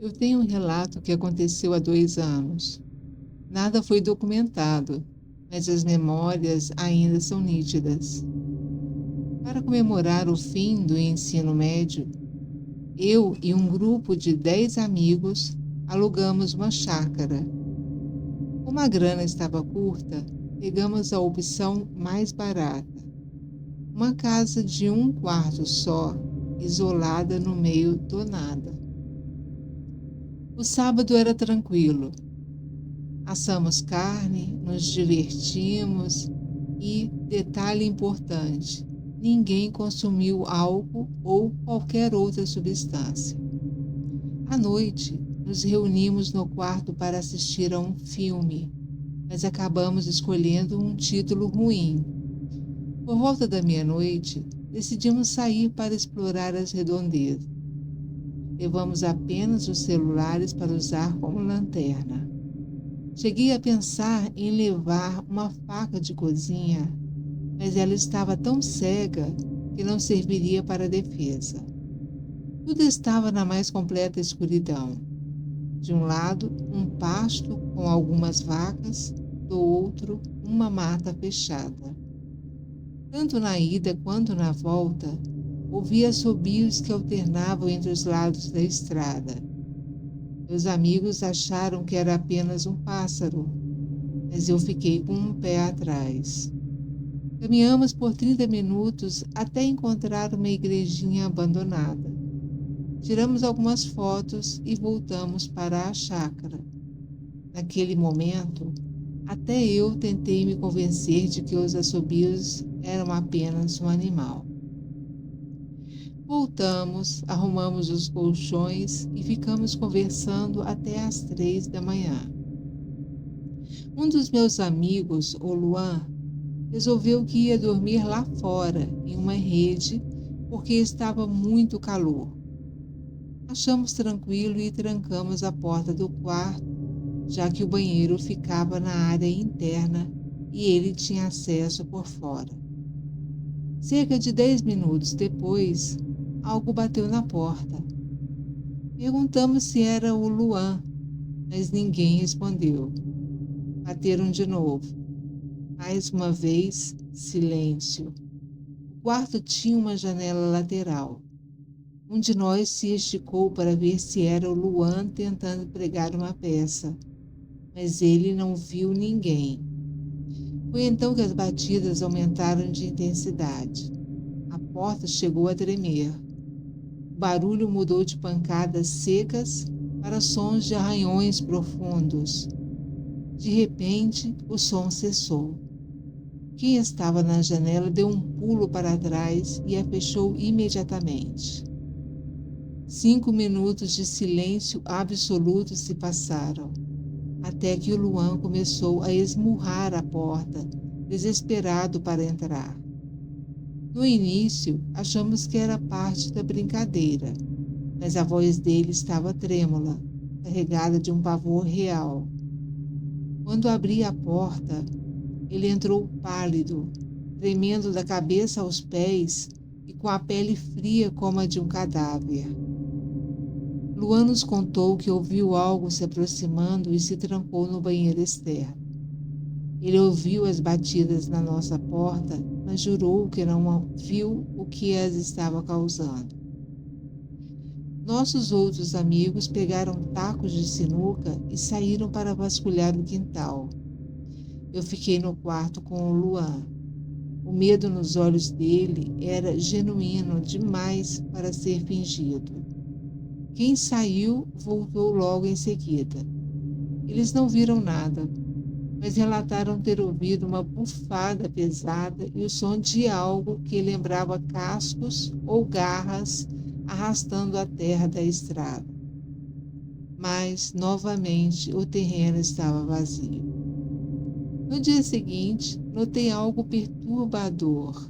Eu tenho um relato que aconteceu há 2 anos. Nada foi documentado, mas as memórias ainda são nítidas. Para comemorar o fim do ensino médio, eu e um grupo de 10 amigos alugamos uma chácara. Como a grana estava curta, pegamos a opção mais barata, uma casa de um quarto só, isolada no meio do nada. O sábado era tranquilo. Assamos carne, nos divertimos e, detalhe importante, ninguém consumiu álcool ou qualquer outra substância. À noite, nos reunimos no quarto para assistir a um filme, mas acabamos escolhendo um título ruim. Por volta da meia-noite, decidimos sair para explorar as redondezas. Levamos apenas os celulares para usar como lanterna. Cheguei a pensar em levar uma faca de cozinha, mas ela estava tão cega que não serviria para defesa. Tudo estava na mais completa escuridão. De um lado, um pasto com algumas vacas, do outro, uma mata fechada. Tanto na ida quanto na volta, ouvi assobios que alternavam entre os lados da estrada. Meus amigos acharam que era apenas um pássaro, mas eu fiquei com um pé atrás. Caminhamos por 30 minutos até encontrar uma igrejinha abandonada. Tiramos algumas fotos e voltamos para a chácara. Naquele momento, até eu tentei me convencer de que os assobios eram apenas um animal. Voltamos, arrumamos os colchões e ficamos conversando até às 3 da manhã. Um dos meus amigos, o Luan, resolveu que ia dormir lá fora, em uma rede, porque estava muito calor. Achamos tranquilo e trancamos a porta do quarto, já que o banheiro ficava na área interna e ele tinha acesso por fora. Cerca de 10 minutos depois, algo bateu na porta. Perguntamos se era o Luan, mas ninguém respondeu. Bateram de novo. Mais uma vez, silêncio. O quarto tinha uma janela lateral. Um de nós se esticou para ver se era o Luan tentando pregar uma peça, mas ele não viu ninguém. Foi então que as batidas aumentaram de intensidade. A porta chegou a tremer. O barulho mudou de pancadas secas para sons de arranhões profundos. De repente, o som cessou. Quem estava na janela deu um pulo para trás e a fechou imediatamente. 5 minutos de silêncio absoluto se passaram, até que o Luan começou a esmurrar a porta, desesperado para entrar. No início, achamos que era parte da brincadeira, mas a voz dele estava trêmula, carregada de um pavor real. Quando abri a porta, ele entrou pálido, tremendo da cabeça aos pés e com a pele fria como a de um cadáver. Luan nos contou que ouviu algo se aproximando e se trancou no banheiro externo. Ele ouviu as batidas na nossa porta, mas jurou que não viu o que as estava causando. Nossos outros amigos pegaram tacos de sinuca e saíram para vasculhar o quintal. Eu fiquei no quarto com o Luan. O medo nos olhos dele era genuíno demais para ser fingido. Quem saiu voltou logo em seguida. Eles não viram nada, mas relataram ter ouvido uma bufada pesada e o som de algo que lembrava cascos ou garras arrastando a terra da estrada. Mas, novamente, o terreno estava vazio. No dia seguinte, notei algo perturbador.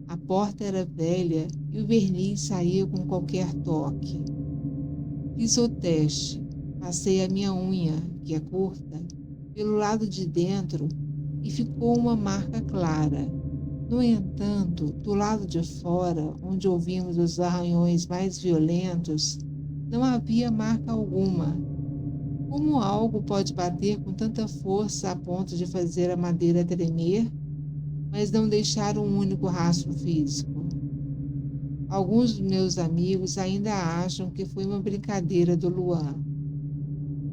A porta era velha e o verniz saía com qualquer toque. Fiz o teste, passei a minha unha, que é curta, pelo lado de dentro e ficou uma marca clara. No entanto, do lado de fora, onde ouvimos os arranhões mais violentos, Não havia marca alguma. Como algo pode bater com tanta força a ponto de fazer a madeira tremer, mas não deixar um único rastro físico? Alguns dos meus amigos ainda acham que foi uma brincadeira do Luan.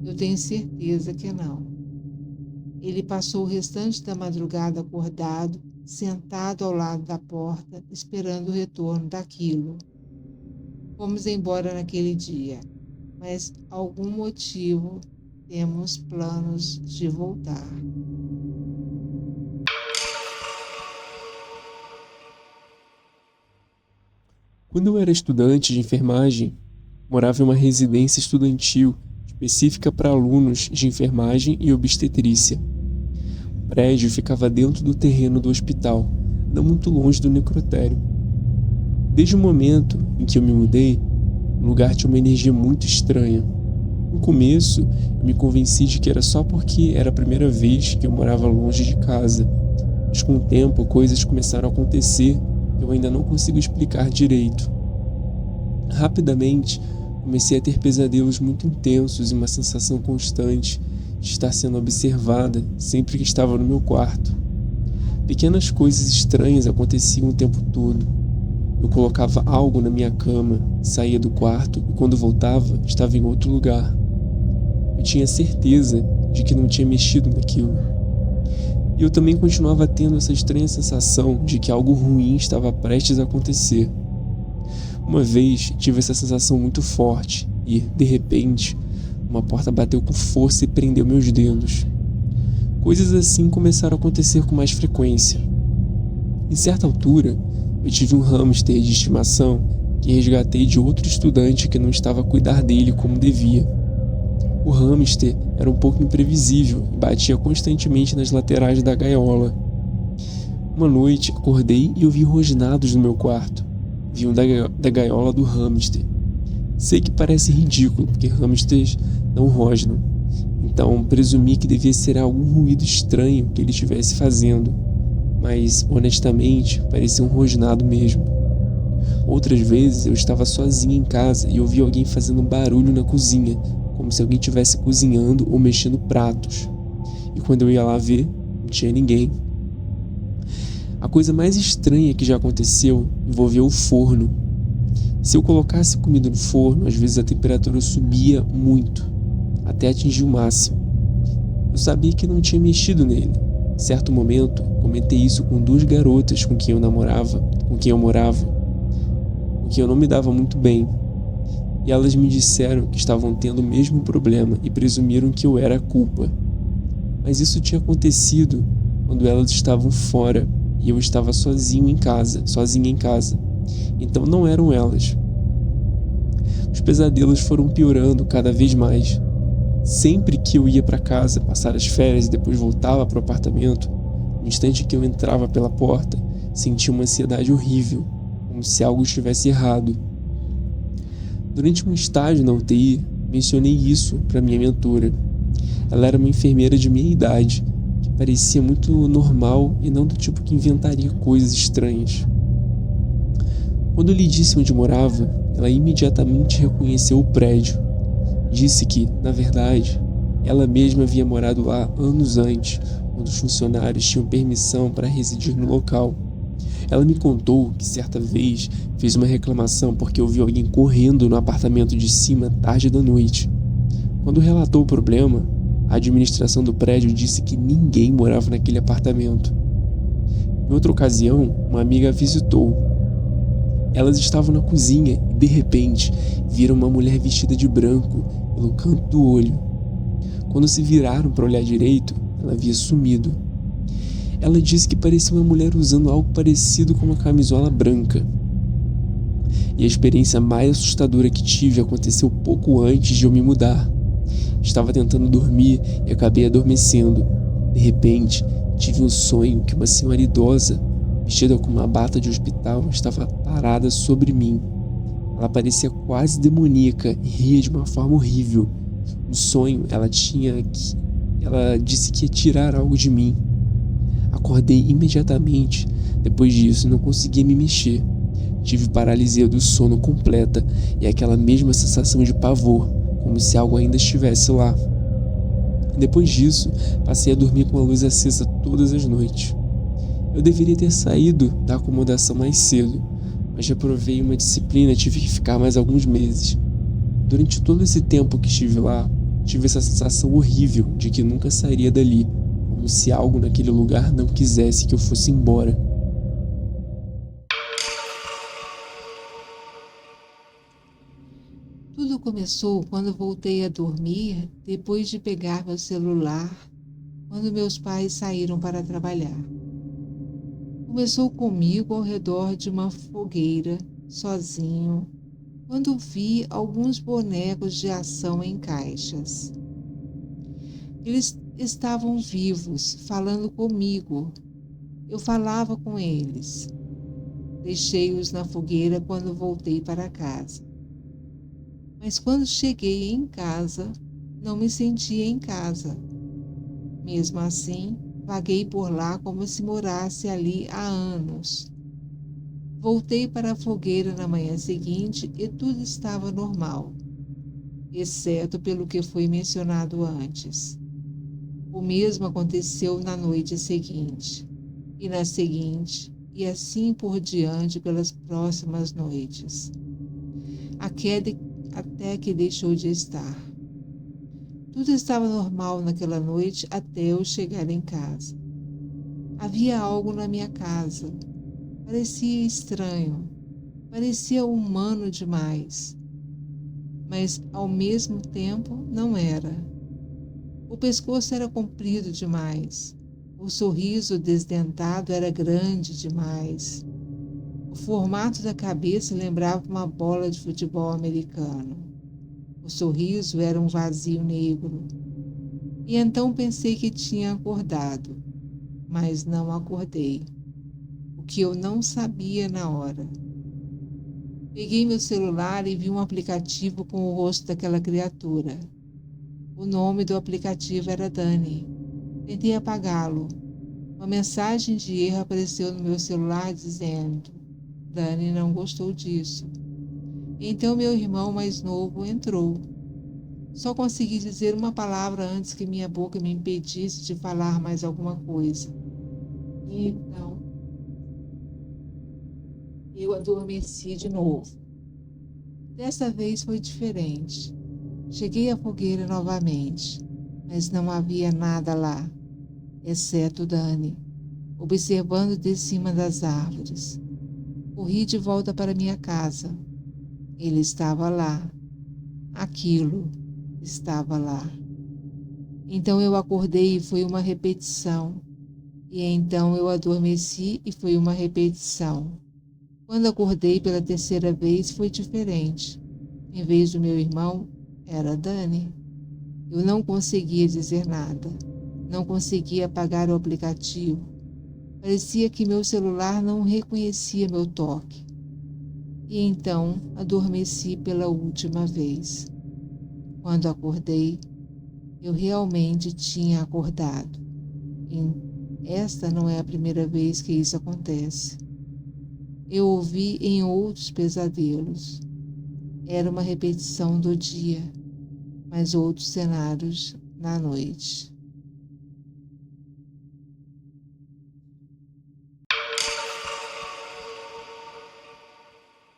Eu tenho certeza que não. Ele passou o restante da madrugada acordado, sentado ao lado da porta, esperando o retorno daquilo. Fomos embora naquele dia, mas algum motivo temos planos de voltar. Quando eu era estudante de enfermagem, morava em uma residência estudantil específica para alunos de enfermagem e obstetrícia. O prédio ficava dentro do terreno do hospital, não muito longe do necrotério. Desde o momento em que eu me mudei, o lugar tinha uma energia muito estranha. No começo, eu me convenci de que era só porque era a primeira vez que eu morava longe de casa, mas com o tempo coisas começaram a acontecer que eu ainda não consigo explicar direito. Rapidamente, comecei a ter pesadelos muito intensos e uma sensação constante de estar sendo observada sempre que estava no meu quarto. Pequenas coisas estranhas aconteciam o tempo todo. Eu colocava algo na minha cama, saía do quarto e quando voltava, estava em outro lugar. Eu tinha certeza de que não tinha mexido naquilo. E eu também continuava tendo essa estranha sensação de que algo ruim estava prestes a acontecer. Uma vez tive essa sensação muito forte e, de repente, uma porta bateu com força e prendeu meus dedos. Coisas assim começaram a acontecer com mais frequência. Em certa altura, eu tive um hamster de estimação que resgatei de outro estudante que não estava a cuidar dele como devia. O hamster era um pouco imprevisível e batia constantemente nas laterais da gaiola. Uma noite, acordei e ouvi rosnados no meu quarto. Vinham da gaiola do hamster. Sei que parece ridículo, porque hamsters não rosnam. Então, presumi que devia ser algum ruído estranho que ele estivesse fazendo. Mas, honestamente, parecia um rosnado mesmo. Outras vezes, eu estava sozinho em casa e ouvi alguém fazendo barulho na cozinha, como se alguém estivesse cozinhando ou mexendo pratos. E quando eu ia lá ver, não tinha ninguém. A coisa mais estranha que já aconteceu envolveu o forno. Se eu colocasse comida no forno, às vezes a temperatura subia muito, até atingir o máximo. Eu sabia que não tinha mexido nele. Em certo momento, comentei isso com duas garotas com quem eu morava, com quem eu não me dava muito bem. E elas me disseram que estavam tendo o mesmo problema e presumiram que eu era a culpa. Mas isso tinha acontecido quando elas estavam fora e eu estava sozinha em casa. Então não eram elas. Os pesadelos foram piorando cada vez mais. Sempre que eu ia para casa passar as férias e depois voltava para o apartamento, no instante que eu entrava pela porta, sentia uma ansiedade horrível, como se algo estivesse errado. Durante um estágio na UTI, mencionei isso para minha mentora. Ela era uma enfermeira de minha idade, que parecia muito normal e não do tipo que inventaria coisas estranhas. Quando eu lhe disse onde morava, ela imediatamente reconheceu o prédio. Disse que, na verdade, ela mesma havia morado lá anos antes, quando os funcionários tinham permissão para residir no local. Ela me contou que certa vez fez uma reclamação porque ouviu alguém correndo no apartamento de cima tarde da noite. Quando relatou o problema, a administração do prédio disse que ninguém morava naquele apartamento. Em outra ocasião, uma amiga a visitou. Elas estavam na cozinha e, de repente, viram uma mulher vestida de branco pelo canto do olho. Quando se viraram para olhar direito, ela havia sumido. Ela disse que parecia uma mulher usando algo parecido com uma camisola branca. E a experiência mais assustadora que tive aconteceu pouco antes de eu me mudar. Estava tentando dormir e acabei adormecendo. De repente, tive um sonho que uma senhora idosa, vestida com uma bata de hospital, estava parada sobre mim. Ela parecia quase demoníaca e ria de uma forma horrível. No sonho, ela disse que ia tirar algo de mim. Acordei imediatamente. Depois disso, não conseguia me mexer. Tive paralisia do sono completa e aquela mesma sensação de pavor, como se algo ainda estivesse lá. Depois disso, passei a dormir com a luz acesa todas as noites. Eu deveria ter saído da acomodação mais cedo, mas reprovei uma disciplina e tive que ficar mais alguns meses. Durante todo esse tempo que estive lá, tive essa sensação horrível de que nunca sairia dali, como se algo naquele lugar não quisesse que eu fosse embora. Tudo começou quando voltei a dormir depois de pegar meu celular, quando meus pais saíram para trabalhar. Começou comigo ao redor de uma fogueira, sozinho, quando vi alguns bonecos de ação em caixas. Eles estavam vivos, falando comigo. Eu falava com eles. Deixei-os na fogueira quando voltei para casa. Mas quando cheguei em casa, não me sentia em casa. Mesmo assim, vaguei por lá como se morasse ali há anos. Voltei para a fogueira na manhã seguinte e tudo estava normal, exceto pelo que foi mencionado antes. O mesmo aconteceu na noite seguinte, e na seguinte, e assim por diante pelas próximas noites, até que deixou de estar. Tudo estava normal naquela noite até eu chegar em casa. Havia algo na minha casa. Parecia estranho, parecia humano demais, mas ao mesmo tempo não era. O pescoço era comprido demais, o sorriso desdentado era grande demais. O formato da cabeça lembrava uma bola de futebol americano. O sorriso era um vazio negro. E então pensei que tinha acordado, mas não acordei. O que eu não sabia na hora. Peguei meu celular e vi um aplicativo com o rosto daquela criatura. O nome do aplicativo era Dani. Tentei apagá-lo. Uma mensagem de erro apareceu no meu celular dizendo: Dani não gostou disso. Então meu irmão mais novo entrou. Só consegui dizer uma palavra antes que minha boca me impedisse de falar mais alguma coisa. E então eu adormeci de novo. Dessa vez foi diferente. Cheguei à fogueira novamente, mas não havia nada lá, exceto Dani, observando de cima das árvores. Corri de volta para minha casa. Ele estava lá. Aquilo estava lá. Então eu acordei e foi uma repetição. E então eu adormeci e foi uma repetição. Quando acordei pela terceira vez foi diferente. Em vez do meu irmão, era Dani. Eu não conseguia dizer nada. Não conseguia apagar o aplicativo. Parecia que meu celular não reconhecia meu toque. E então adormeci pela última vez. Quando acordei, eu realmente tinha acordado. E esta não é a primeira vez que isso acontece. Eu ouvi em outros pesadelos. Era uma repetição do dia, mas outros cenários na noite.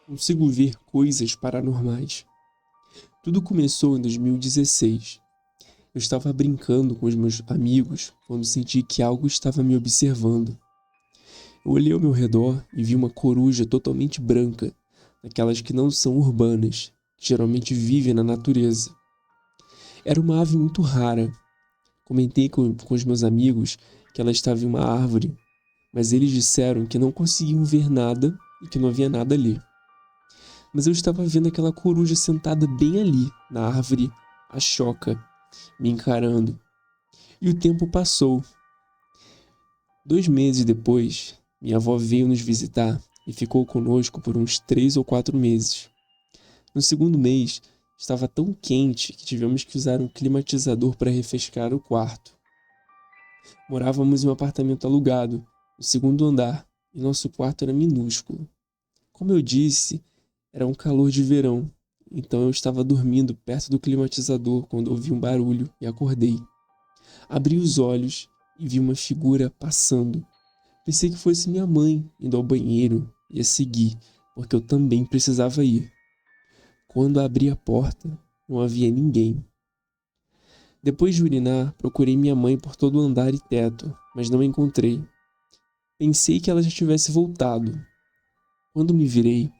Consigo ver coisas paranormais. Tudo começou em 2016. Eu estava brincando com os meus amigos quando senti que algo estava me observando. Eu olhei ao meu redor e vi uma coruja totalmente branca, daquelas que não são urbanas, que geralmente vivem na natureza. Era uma ave muito rara. Comentei com os meus amigos que ela estava em uma árvore, mas eles disseram que não conseguiam ver nada e que não havia nada ali. Mas eu estava vendo aquela coruja sentada bem ali, na árvore, a choca, me encarando. E o tempo passou. 2 meses depois, minha avó veio nos visitar e ficou conosco por uns 3 ou 4 meses. No segundo mês, estava tão quente que tivemos que usar um climatizador para refrescar o quarto. Morávamos em um apartamento alugado, no segundo andar, e nosso quarto era minúsculo. Como eu disse, era um calor de verão, então eu estava dormindo perto do climatizador quando ouvi um barulho e acordei. Abri os olhos e vi uma figura passando. Pensei que fosse minha mãe indo ao banheiro e a seguir, porque eu também precisava ir. Quando abri a porta, não havia ninguém. Depois de urinar, procurei minha mãe por todo o andar e teto, mas não a encontrei. Pensei que ela já tivesse voltado. Quando me virei,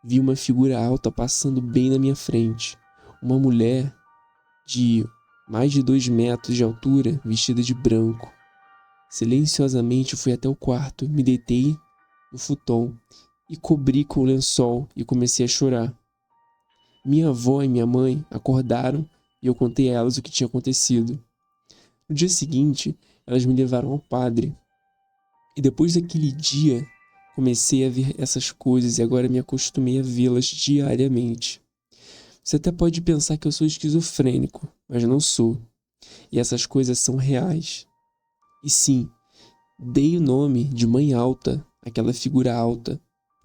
vi uma figura alta passando bem na minha frente. Uma mulher de mais de 2 metros de altura, vestida de branco. Silenciosamente fui até o quarto, me deitei no futon e cobri com o lençol e comecei a chorar. Minha avó e minha mãe acordaram e eu contei a elas o que tinha acontecido. No dia seguinte, elas me levaram ao padre. E depois daquele dia, comecei a ver essas coisas e agora me acostumei a vê-las diariamente. Você até pode pensar que eu sou esquizofrênico, mas não sou. E essas coisas são reais. E sim, dei o nome de Mãe Alta, aquela figura alta,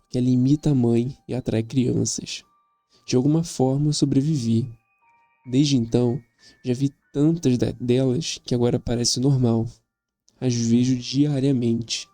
que ela imita a mãe e atrai crianças. De alguma forma eu sobrevivi. Desde então, já vi tantas delas que agora parece normal. As vejo diariamente.